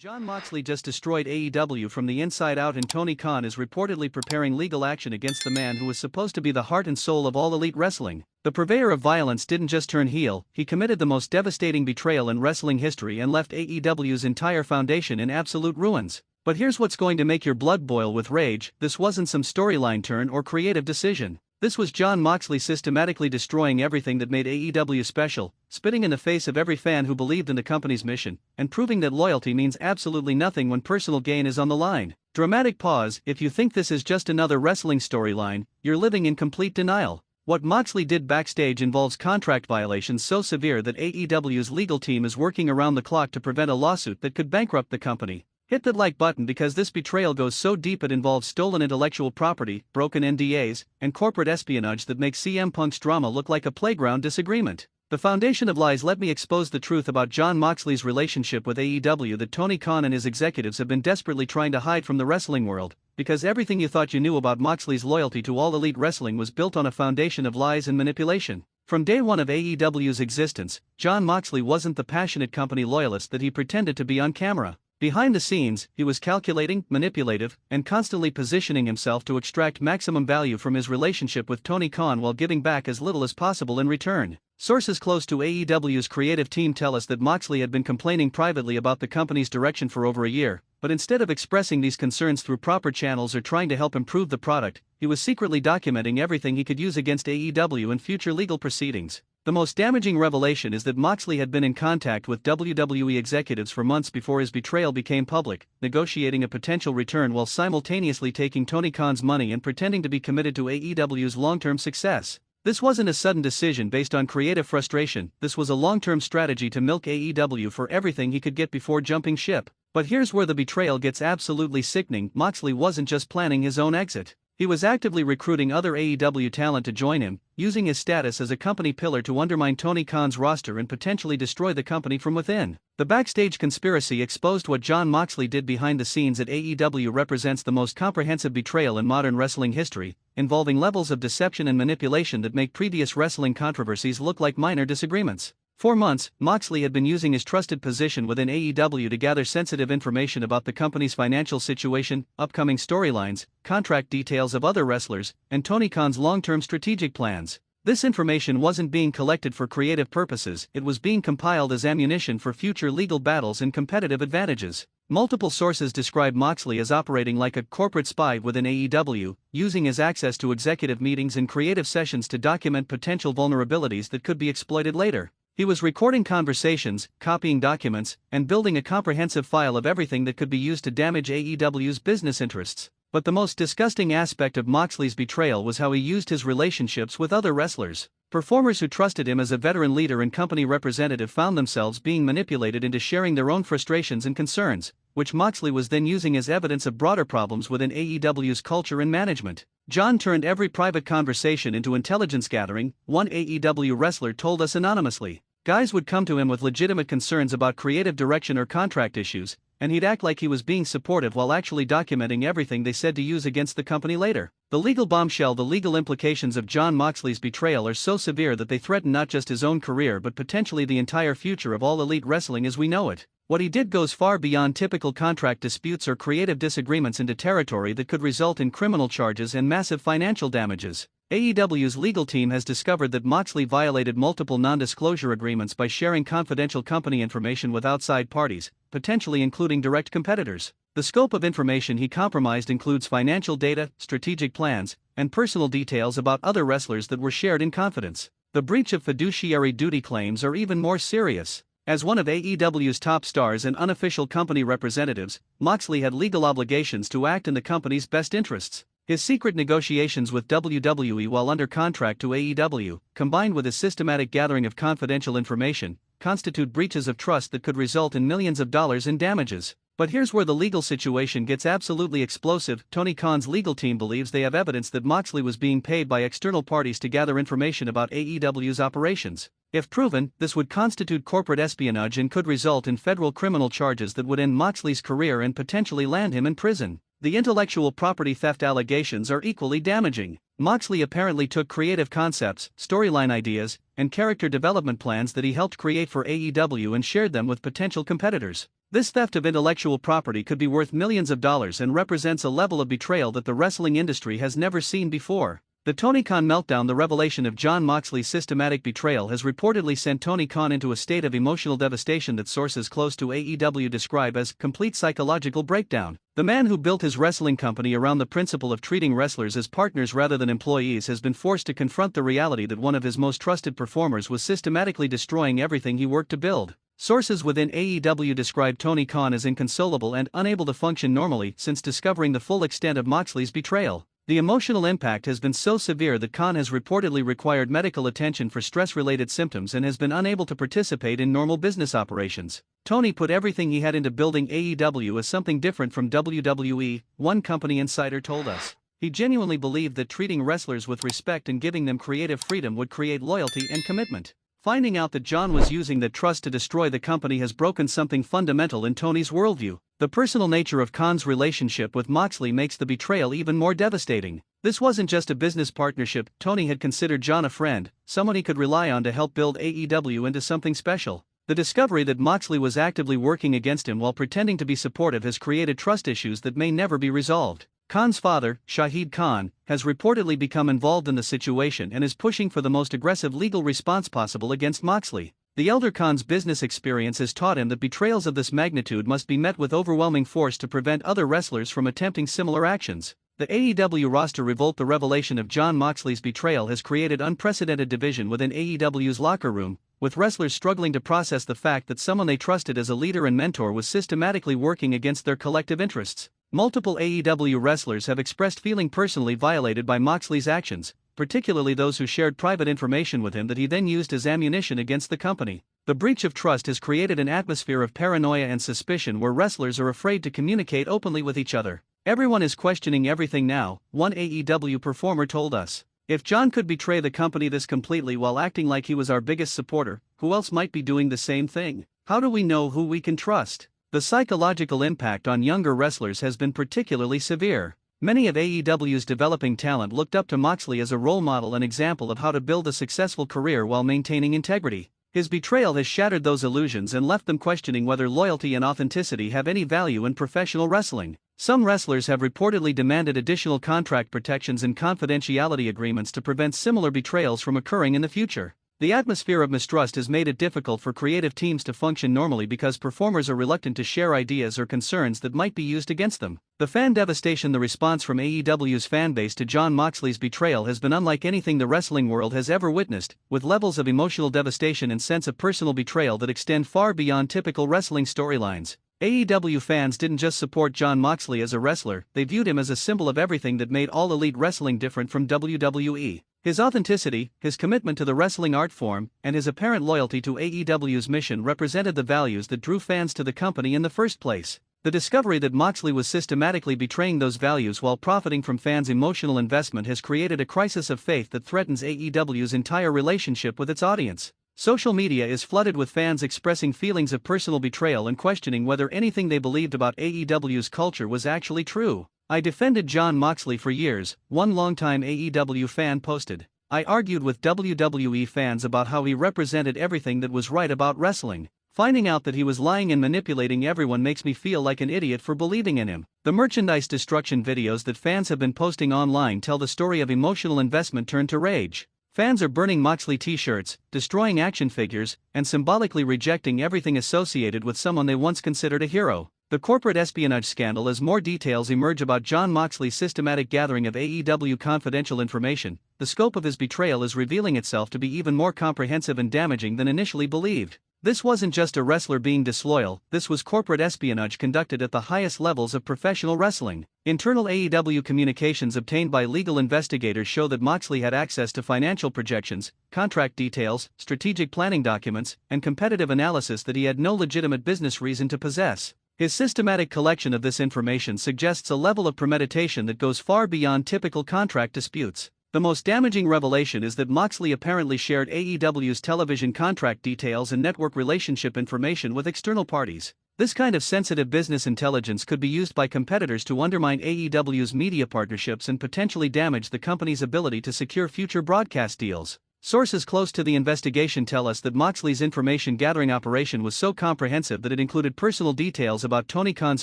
Jon Moxley just destroyed AEW from the inside out, and Tony Khan is reportedly preparing legal action against the man who was supposed to be the heart and soul of all elite wrestling. The purveyor of violence didn't just turn heel, he committed the most devastating betrayal in wrestling history and left AEW's entire foundation in absolute ruins. But here's what's going to make your blood boil with rage: this wasn't some storyline turn or creative decision. This was Jon Moxley systematically destroying everything that made AEW special, spitting in the face of every fan who believed in the company's mission, and proving that loyalty means absolutely nothing when personal gain is on the line. Dramatic pause: if you think this is just another wrestling storyline, you're living in complete denial. What Moxley did backstage involves contract violations so severe that AEW's legal team is working around the clock to prevent a lawsuit that could bankrupt the company. Hit that like button because this betrayal goes so deep it involves stolen intellectual property, broken NDAs, and corporate espionage that makes CM Punk's drama look like a playground disagreement. The foundation of lies. Let me expose the truth about Jon Moxley's relationship with AEW that Tony Khan and his executives have been desperately trying to hide from the wrestling world, because everything you thought you knew about Moxley's loyalty to All Elite Wrestling was built on a foundation of lies and manipulation. From day one of AEW's existence, Jon Moxley wasn't the passionate company loyalist that he pretended to be on camera. Behind the scenes, he was calculating, manipulative, and constantly positioning himself to extract maximum value from his relationship with Tony Khan while giving back as little as possible in return. Sources close to AEW's creative team tell us that Moxley had been complaining privately about the company's direction for over a year, but instead of expressing these concerns through proper channels or trying to help improve the product, he was secretly documenting everything he could use against AEW in future legal proceedings. The most damaging revelation is that Moxley had been in contact with WWE executives for months before his betrayal became public, negotiating a potential return while simultaneously taking Tony Khan's money and pretending to be committed to AEW's long-term success. This wasn't a sudden decision based on creative frustration. This was a long-term strategy to milk AEW for everything he could get before jumping ship. But here's where the betrayal gets absolutely sickening: Moxley wasn't just planning his own exit. He was actively recruiting other AEW talent to join him, using his status as a company pillar to undermine Tony Khan's roster and potentially destroy the company from within. The backstage conspiracy exposed what Jon Moxley did behind the scenes at AEW represents the most comprehensive betrayal in modern wrestling history, involving levels of deception and manipulation that make previous wrestling controversies look like minor disagreements. For months, Moxley had been using his trusted position within AEW to gather sensitive information about the company's financial situation, upcoming storylines, contract details of other wrestlers, and Tony Khan's long-term strategic plans. This information wasn't being collected for creative purposes, it was being compiled as ammunition for future legal battles and competitive advantages. Multiple sources describe Moxley as operating like a corporate spy within AEW, using his access to executive meetings and creative sessions to document potential vulnerabilities that could be exploited later. He was recording conversations, copying documents, and building a comprehensive file of everything that could be used to damage AEW's business interests. But the most disgusting aspect of Moxley's betrayal was how he used his relationships with other wrestlers. Performers who trusted him as a veteran leader and company representative found themselves being manipulated into sharing their own frustrations and concerns, which Moxley was then using as evidence of broader problems within AEW's culture and management. Jon turned every private conversation into intelligence gathering, one AEW wrestler told us anonymously. Guys would come to him with legitimate concerns about creative direction or contract issues, and he'd act like he was being supportive while actually documenting everything they said to use against the company later. The legal bombshell: the legal implications of Jon Moxley's betrayal are so severe that they threaten not just his own career but potentially the entire future of All Elite Wrestling as we know it. What he did goes far beyond typical contract disputes or creative disagreements into territory that could result in criminal charges and massive financial damages. AEW's legal team has discovered that Moxley violated multiple non-disclosure agreements by sharing confidential company information with outside parties, potentially including direct competitors. The scope of information he compromised includes financial data, strategic plans, and personal details about other wrestlers that were shared in confidence. The breach of fiduciary duty claims are even more serious. As one of AEW's top stars and unofficial company representatives, Moxley had legal obligations to act in the company's best interests. His secret negotiations with WWE while under contract to AEW, combined with his systematic gathering of confidential information, constitute breaches of trust that could result in millions of dollars in damages. But here's where the legal situation gets absolutely explosive. Tony Khan's legal team believes they have evidence that Moxley was being paid by external parties to gather information about AEW's operations. If proven, this would constitute corporate espionage and could result in federal criminal charges that would end Moxley's career and potentially land him in prison. The intellectual property theft allegations are equally damaging. Moxley apparently took creative concepts, storyline ideas, and character development plans that he helped create for AEW and shared them with potential competitors. This theft of intellectual property could be worth millions of dollars and represents a level of betrayal that the wrestling industry has never seen before. The Tony Khan meltdown. The revelation of Jon Moxley's systematic betrayal has reportedly sent Tony Khan into a state of emotional devastation that sources close to AEW describe as complete psychological breakdown. The man who built his wrestling company around the principle of treating wrestlers as partners rather than employees has been forced to confront the reality that one of his most trusted performers was systematically destroying everything he worked to build. Sources within AEW describe Tony Khan as inconsolable and unable to function normally since discovering the full extent of Moxley's betrayal. The emotional impact has been so severe that Khan has reportedly required medical attention for stress-related symptoms and has been unable to participate in normal business operations. Tony put everything he had into building AEW as something different from WWE, one company insider told us. He genuinely believed that treating wrestlers with respect and giving them creative freedom would create loyalty and commitment. Finding out that Jon was using that trust to destroy the company has broken something fundamental in Tony's worldview. The personal nature of Khan's relationship with Moxley makes the betrayal even more devastating. This wasn't just a business partnership. Tony had considered Jon a friend, someone he could rely on to help build AEW into something special. The discovery that Moxley was actively working against him while pretending to be supportive has created trust issues that may never be resolved. Khan's father, Shahid Khan, has reportedly become involved in the situation and is pushing for the most aggressive legal response possible against Moxley. The elder Khan's business experience has taught him that betrayals of this magnitude must be met with overwhelming force to prevent other wrestlers from attempting similar actions. The AEW roster revolt. The revelation of Jon Moxley's betrayal has created unprecedented division within AEW's locker room, with wrestlers struggling to process the fact that someone they trusted as a leader and mentor was systematically working against their collective interests. Multiple AEW wrestlers have expressed feeling personally violated by Moxley's actions, particularly those who shared private information with him that he then used as ammunition against the company. The breach of trust has created an atmosphere of paranoia and suspicion where wrestlers are afraid to communicate openly with each other. Everyone is questioning everything now, one AEW performer told us. If Jon could betray the company this completely while acting like he was our biggest supporter, who else might be doing the same thing? How do we know who we can trust? The psychological impact on younger wrestlers has been particularly severe. Many of AEW's developing talent looked up to Moxley as a role model and example of how to build a successful career while maintaining integrity. His betrayal has shattered those illusions and left them questioning whether loyalty and authenticity have any value in professional wrestling. Some wrestlers have reportedly demanded additional contract protections and confidentiality agreements to prevent similar betrayals from occurring in the future. The atmosphere of mistrust has made it difficult for creative teams to function normally because performers are reluctant to share ideas or concerns that might be used against them. The fan devastation. The response from AEW's fanbase to Jon Moxley's betrayal has been unlike anything the wrestling world has ever witnessed, with levels of emotional devastation and sense of personal betrayal that extend far beyond typical wrestling storylines. AEW fans didn't just support Jon Moxley as a wrestler, they viewed him as a symbol of everything that made all elite wrestling different from WWE. His authenticity, his commitment to the wrestling art form, and his apparent loyalty to AEW's mission represented the values that drew fans to the company in the first place. The discovery that Moxley was systematically betraying those values while profiting from fans' emotional investment has created a crisis of faith that threatens AEW's entire relationship with its audience. Social media is flooded with fans expressing feelings of personal betrayal and questioning whether anything they believed about AEW's culture was actually true. "I defended Jon Moxley for years," one longtime AEW fan posted. "I argued with WWE fans about how he represented everything that was right about wrestling. Finding out that he was lying and manipulating everyone makes me feel like an idiot for believing in him." The merchandise destruction videos that fans have been posting online tell the story of emotional investment turned to rage. Fans are burning Moxley t-shirts, destroying action figures, and symbolically rejecting everything associated with someone they once considered a hero. The corporate espionage scandal. As more details emerge about Jon Moxley's systematic gathering of AEW confidential information, the scope of his betrayal is revealing itself to be even more comprehensive and damaging than initially believed. This wasn't just a wrestler being disloyal, this was corporate espionage conducted at the highest levels of professional wrestling. Internal AEW communications obtained by legal investigators show that Moxley had access to financial projections, contract details, strategic planning documents, and competitive analysis that he had no legitimate business reason to possess. His systematic collection of this information suggests a level of premeditation that goes far beyond typical contract disputes. The most damaging revelation is that Moxley apparently shared AEW's television contract details and network relationship information with external parties. This kind of sensitive business intelligence could be used by competitors to undermine AEW's media partnerships and potentially damage the company's ability to secure future broadcast deals. Sources close to the investigation tell us that Moxley's information gathering operation was so comprehensive that it included personal details about Tony Khan's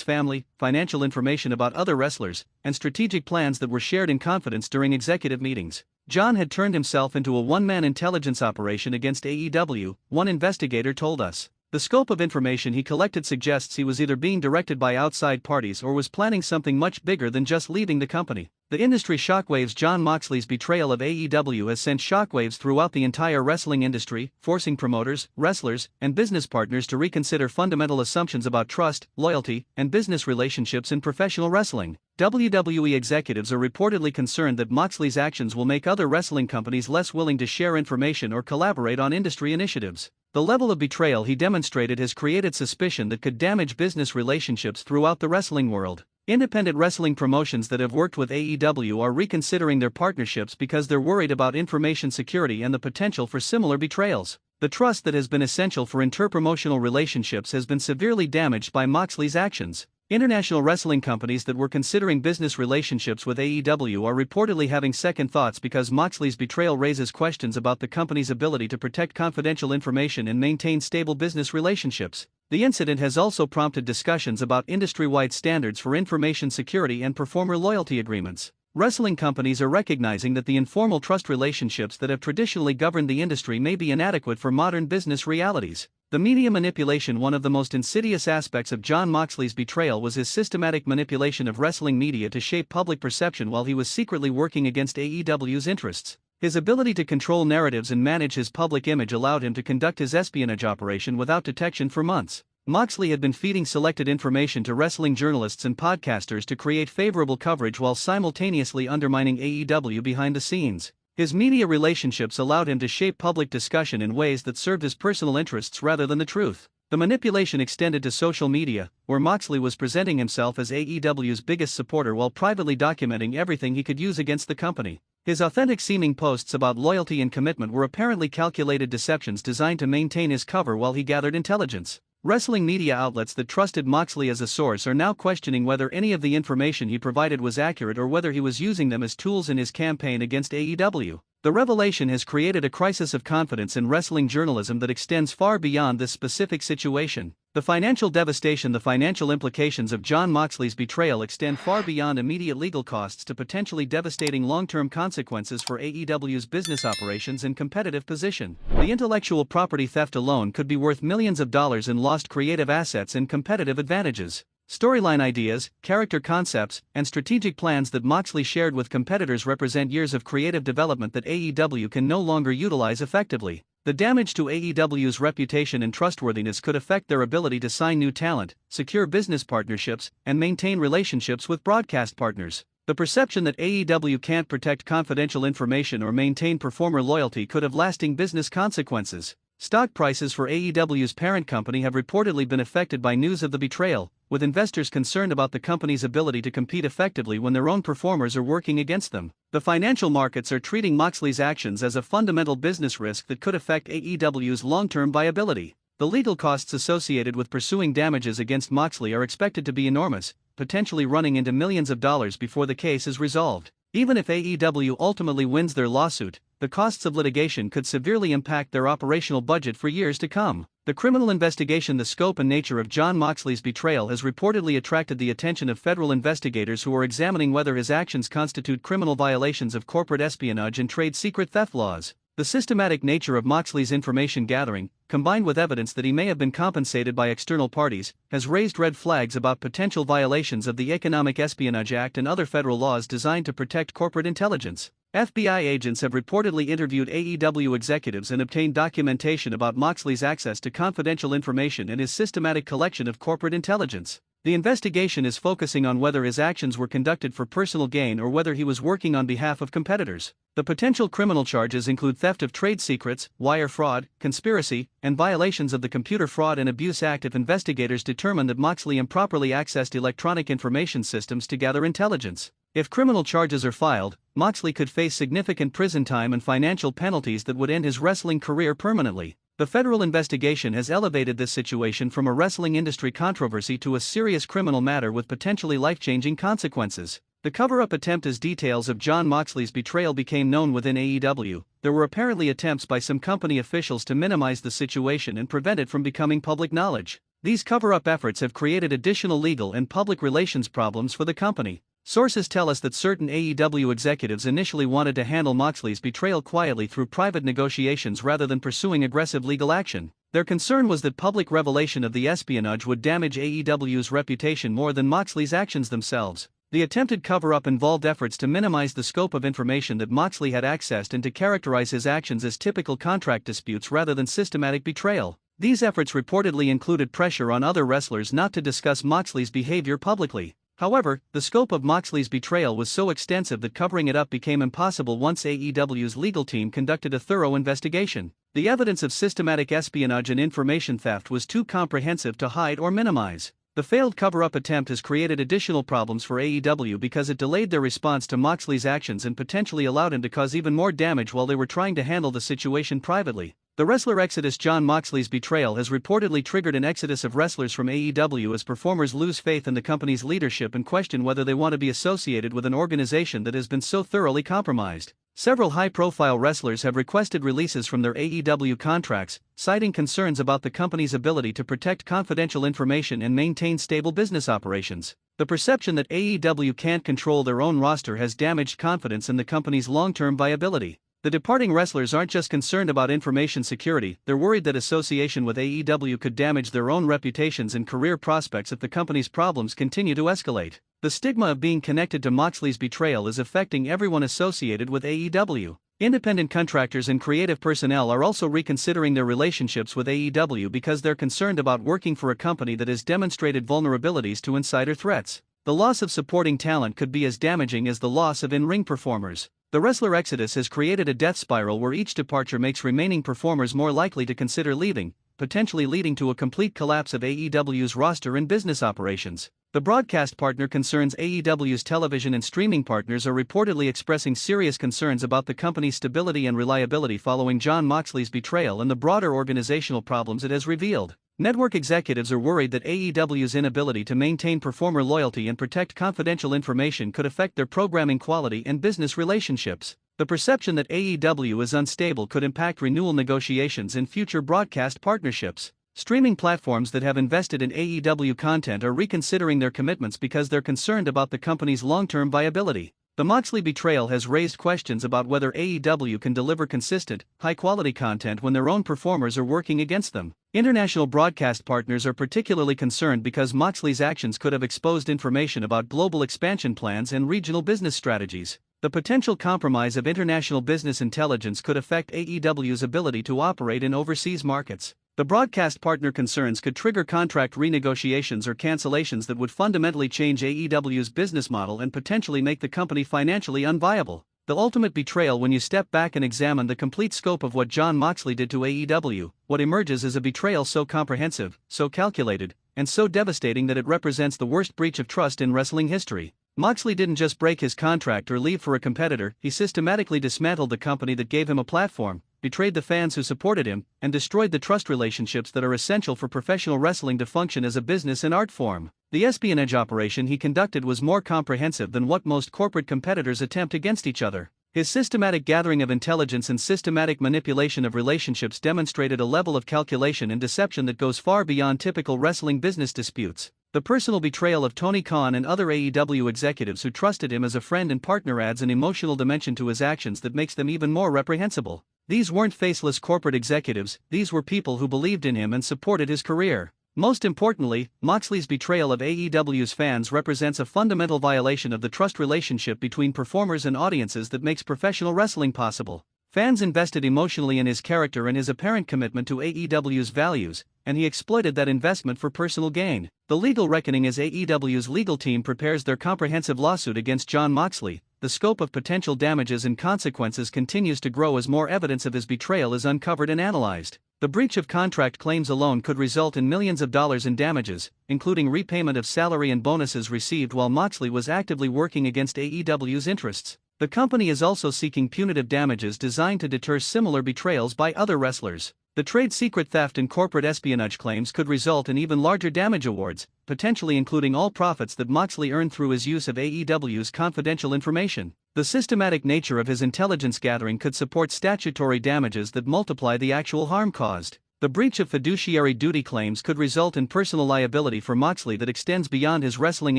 family, financial information about other wrestlers, and strategic plans that were shared in confidence during executive meetings. Jon had turned himself into a one-man intelligence operation against AEW, one investigator told us. The scope of information he collected suggests he was either being directed by outside parties or was planning something much bigger than just leaving the company. The industry shockwaves. Jon Moxley's betrayal of AEW has sent shockwaves throughout the entire wrestling industry, forcing promoters, wrestlers, and business partners to reconsider fundamental assumptions about trust, loyalty, and business relationships in professional wrestling. WWE executives are reportedly concerned that Moxley's actions will make other wrestling companies less willing to share information or collaborate on industry initiatives. The level of betrayal he demonstrated has created suspicion that could damage business relationships throughout the wrestling world. Independent wrestling promotions that have worked with AEW are reconsidering their partnerships because they're worried about information security and the potential for similar betrayals. The trust that has been essential for interpromotional relationships has been severely damaged by Moxley's actions. International wrestling companies that were considering business relationships with AEW are reportedly having second thoughts because Moxley's betrayal raises questions about the company's ability to protect confidential information and maintain stable business relationships. The incident has also prompted discussions about industry-wide standards for information security and performer loyalty agreements. Wrestling companies are recognizing that the informal trust relationships that have traditionally governed the industry may be inadequate for modern business realities. The media manipulation. One of the most insidious aspects of Jon Moxley's betrayal was his systematic manipulation of wrestling media to shape public perception while he was secretly working against AEW's interests. His ability to control narratives and manage his public image allowed him to conduct his espionage operation without detection for months. Moxley had been feeding selected information to wrestling journalists and podcasters to create favorable coverage while simultaneously undermining AEW behind the scenes. His media relationships allowed him to shape public discussion in ways that served his personal interests rather than the truth. The manipulation extended to social media, where Moxley was presenting himself as AEW's biggest supporter while privately documenting everything he could use against the company. His authentic-seeming posts about loyalty and commitment were apparently calculated deceptions designed to maintain his cover while he gathered intelligence. Wrestling media outlets that trusted Moxley as a source are now questioning whether any of the information he provided was accurate or whether he was using them as tools in his campaign against AEW. The revelation has created a crisis of confidence in wrestling journalism that extends far beyond this specific situation. The financial devastation. The financial implications of Jon Moxley's betrayal extend far beyond immediate legal costs to potentially devastating long-term consequences for AEW's business operations and competitive position. The intellectual property theft alone could be worth millions of dollars in lost creative assets and competitive advantages. Storyline ideas, character concepts, and strategic plans that Moxley shared with competitors represent years of creative development that AEW can no longer utilize effectively. The damage to AEW's reputation and trustworthiness could affect their ability to sign new talent, secure business partnerships, and maintain relationships with broadcast partners. The perception that AEW can't protect confidential information or maintain performer loyalty could have lasting business consequences. Stock prices for AEW's parent company have reportedly been affected by news of the betrayal, with investors concerned about the company's ability to compete effectively when their own performers are working against them. The financial markets are treating Moxley's actions as a fundamental business risk that could affect AEW's long-term viability. The legal costs associated with pursuing damages against Moxley are expected to be enormous, potentially running into millions of dollars before the case is resolved. Even if AEW ultimately wins their lawsuit, the costs of litigation could severely impact their operational budget for years to come. The criminal investigation. The scope and nature of Jon Moxley's betrayal has reportedly attracted the attention of federal investigators who are examining whether his actions constitute criminal violations of corporate espionage and trade secret theft laws. The systematic nature of Moxley's information gathering, combined with evidence that he may have been compensated by external parties, has raised red flags about potential violations of the Economic Espionage Act and other federal laws designed to protect corporate intelligence. FBI agents have reportedly interviewed AEW executives and obtained documentation about Moxley's access to confidential information and his systematic collection of corporate intelligence. The investigation is focusing on whether his actions were conducted for personal gain or whether he was working on behalf of competitors. The potential criminal charges include theft of trade secrets, wire fraud, conspiracy, and violations of the Computer Fraud and Abuse Act if investigators determine that Moxley improperly accessed electronic information systems to gather intelligence. If criminal charges are filed, Moxley could face significant prison time and financial penalties that would end his wrestling career permanently. The federal investigation has elevated this situation from a wrestling industry controversy to a serious criminal matter with potentially life-changing consequences. The cover-up attempt. As details of Jon Moxley's betrayal became known within AEW, there were apparently attempts by some company officials to minimize the situation and prevent it from becoming public knowledge. These cover-up efforts have created additional legal and public relations problems for the company. Sources tell us that certain AEW executives initially wanted to handle Moxley's betrayal quietly through private negotiations rather than pursuing aggressive legal action. Their concern was that public revelation of the espionage would damage AEW's reputation more than Moxley's actions themselves. The attempted cover-up involved efforts to minimize the scope of information that Moxley had accessed and to characterize his actions as typical contract disputes rather than systematic betrayal. These efforts reportedly included pressure on other wrestlers not to discuss Moxley's behavior publicly. However, the scope of Moxley's betrayal was so extensive that covering it up became impossible once AEW's legal team conducted a thorough investigation. The evidence of systematic espionage and information theft was too comprehensive to hide or minimize. The failed cover-up attempt has created additional problems for AEW because it delayed their response to Moxley's actions and potentially allowed him to cause even more damage while they were trying to handle the situation privately. The wrestler exodus. Jon Moxley's betrayal has reportedly triggered an exodus of wrestlers from AEW as performers lose faith in the company's leadership and question whether they want to be associated with an organization that has been so thoroughly compromised. Several high-profile wrestlers have requested releases from their AEW contracts, citing concerns about the company's ability to protect confidential information and maintain stable business operations. The perception that AEW can't control their own roster has damaged confidence in the company's long-term viability. The departing wrestlers aren't just concerned about information security, they're worried that association with AEW could damage their own reputations and career prospects if the company's problems continue to escalate. The stigma of being connected to Moxley's betrayal is affecting everyone associated with AEW. Independent contractors and creative personnel are also reconsidering their relationships with AEW because they're concerned about working for a company that has demonstrated vulnerabilities to insider threats. The loss of supporting talent could be as damaging as the loss of in-ring performers. The wrestler exodus has created a death spiral where each departure makes remaining performers more likely to consider leaving, potentially leading to a complete collapse of AEW's roster and business operations. The broadcast partner concerns. AEW's television and streaming partners are reportedly expressing serious concerns about the company's stability and reliability following Jon Moxley's betrayal and the broader organizational problems it has revealed. Network executives are worried that AEW's inability to maintain performer loyalty and protect confidential information could affect their programming quality and business relationships. The perception that AEW is unstable could impact renewal negotiations and future broadcast partnerships. Streaming platforms that have invested in AEW content are reconsidering their commitments because they're concerned about the company's long-term viability. The Moxley betrayal has raised questions about whether AEW can deliver consistent, high-quality content when their own performers are working against them. International broadcast partners are particularly concerned because Moxley's actions could have exposed information about global expansion plans and regional business strategies. The potential compromise of international business intelligence could affect AEW's ability to operate in overseas markets. The broadcast partner concerns could trigger contract renegotiations or cancellations that would fundamentally change AEW's business model and potentially make the company financially unviable. The ultimate betrayal. When you step back and examine the complete scope of what Jon Moxley did to AEW, what emerges is a betrayal so comprehensive, so calculated, and so devastating that it represents the worst breach of trust in wrestling history. Moxley didn't just break his contract or leave for a competitor, he systematically dismantled the company that gave him a platform, betrayed the fans who supported him, and destroyed the trust relationships that are essential for professional wrestling to function as a business and art form. The espionage operation he conducted was more comprehensive than what most corporate competitors attempt against each other. His systematic gathering of intelligence and systematic manipulation of relationships demonstrated a level of calculation and deception that goes far beyond typical wrestling business disputes. The personal betrayal of Tony Khan and other AEW executives who trusted him as a friend and partner adds an emotional dimension to his actions that makes them even more reprehensible. These weren't faceless corporate executives, these were people who believed in him and supported his career. Most importantly, Moxley's betrayal of AEW's fans represents a fundamental violation of the trust relationship between performers and audiences that makes professional wrestling possible. Fans invested emotionally in his character and his apparent commitment to AEW's values, and he exploited that investment for personal gain. The legal reckoning. As AEW's legal team prepares their comprehensive lawsuit against Jon Moxley, the scope of potential damages and consequences continues to grow as more evidence of his betrayal is uncovered and analyzed. The breach of contract claims alone could result in millions of dollars in damages, including repayment of salary and bonuses received while Moxley was actively working against AEW's interests. The company is also seeking punitive damages designed to deter similar betrayals by other wrestlers. The trade secret theft and corporate espionage claims could result in even larger damage awards, potentially including all profits that Moxley earned through his use of AEW's confidential information. The systematic nature of his intelligence gathering could support statutory damages that multiply the actual harm caused. The breach of fiduciary duty claims could result in personal liability for Moxley that extends beyond his wrestling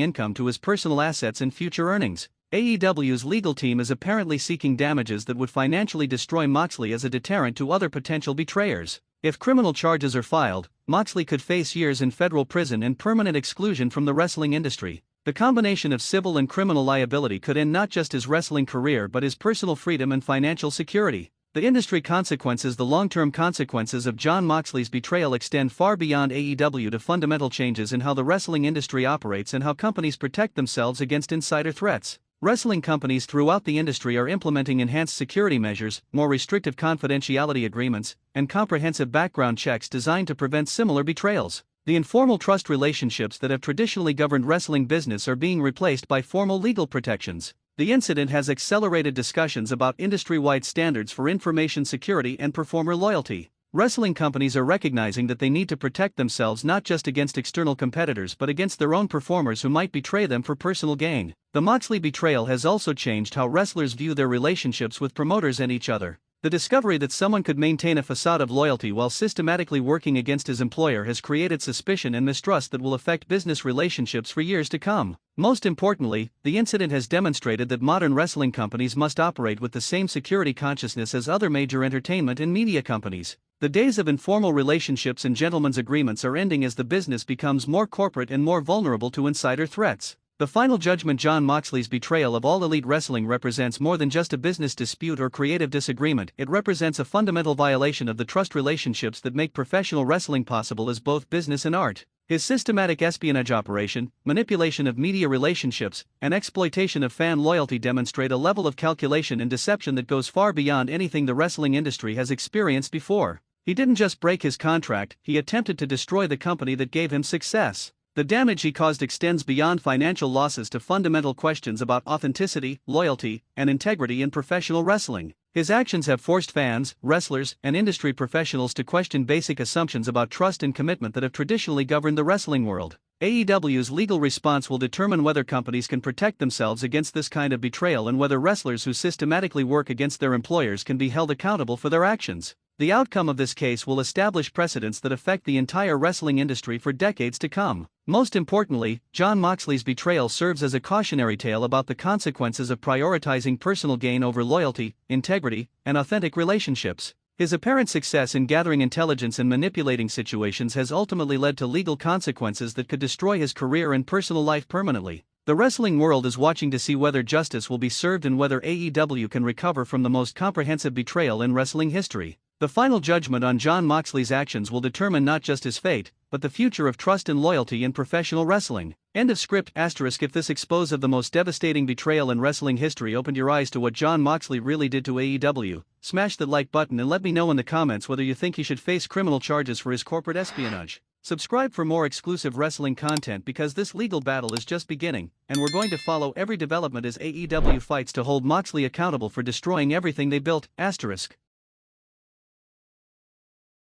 income to his personal assets and future earnings. AEW's legal team is apparently seeking damages that would financially destroy Moxley as a deterrent to other potential betrayers. If criminal charges are filed, Moxley could face years in federal prison and permanent exclusion from the wrestling industry. The combination of civil and criminal liability could end not just his wrestling career but his personal freedom and financial security. The industry consequences. The long-term consequences of Jon Moxley's betrayal extend far beyond AEW to fundamental changes in how the wrestling industry operates and how companies protect themselves against insider threats. Wrestling companies throughout the industry are implementing enhanced security measures, more restrictive confidentiality agreements, and comprehensive background checks designed to prevent similar betrayals. The informal trust relationships that have traditionally governed wrestling business are being replaced by formal legal protections. The incident has accelerated discussions about industry-wide standards for information security and performer loyalty. Wrestling companies are recognizing that they need to protect themselves not just against external competitors but against their own performers who might betray them for personal gain. The Moxley betrayal has also changed how wrestlers view their relationships with promoters and each other. The discovery that someone could maintain a facade of loyalty while systematically working against his employer has created suspicion and mistrust that will affect business relationships for years to come. Most importantly, the incident has demonstrated that modern wrestling companies must operate with the same security consciousness as other major entertainment and media companies. The days of informal relationships and gentlemen's agreements are ending as the business becomes more corporate and more vulnerable to insider threats. The final judgment: Jon Moxley's betrayal of All Elite Wrestling represents more than just a business dispute or creative disagreement. It represents a fundamental violation of the trust relationships that make professional wrestling possible as both business and art. His systematic espionage operation, manipulation of media relationships, and exploitation of fan loyalty demonstrate a level of calculation and deception that goes far beyond anything the wrestling industry has experienced before. He didn't just break his contract, he attempted to destroy the company that gave him success. The damage he caused extends beyond financial losses to fundamental questions about authenticity, loyalty, and integrity in professional wrestling. His actions have forced fans, wrestlers, and industry professionals to question basic assumptions about trust and commitment that have traditionally governed the wrestling world. AEW's legal response will determine whether companies can protect themselves against this kind of betrayal and whether wrestlers who systematically work against their employers can be held accountable for their actions. The outcome of this case will establish precedents that affect the entire wrestling industry for decades to come. Most importantly, Jon Moxley's betrayal serves as a cautionary tale about the consequences of prioritizing personal gain over loyalty, integrity, and authentic relationships. His apparent success in gathering intelligence and manipulating situations has ultimately led to legal consequences that could destroy his career and personal life permanently. The wrestling world is watching to see whether justice will be served and whether AEW can recover from the most comprehensive betrayal in wrestling history. The final judgment on Jon Moxley's actions will determine not just his fate, but the future of trust and loyalty in professional wrestling. End of script. If this expose of the most devastating betrayal in wrestling history opened your eyes to what Jon Moxley really did to AEW, smash that like button and let me know in the comments whether you think he should face criminal charges for his corporate espionage. Subscribe for more exclusive wrestling content because this legal battle is just beginning, and we're going to follow every development as AEW fights to hold Moxley accountable for destroying everything they built.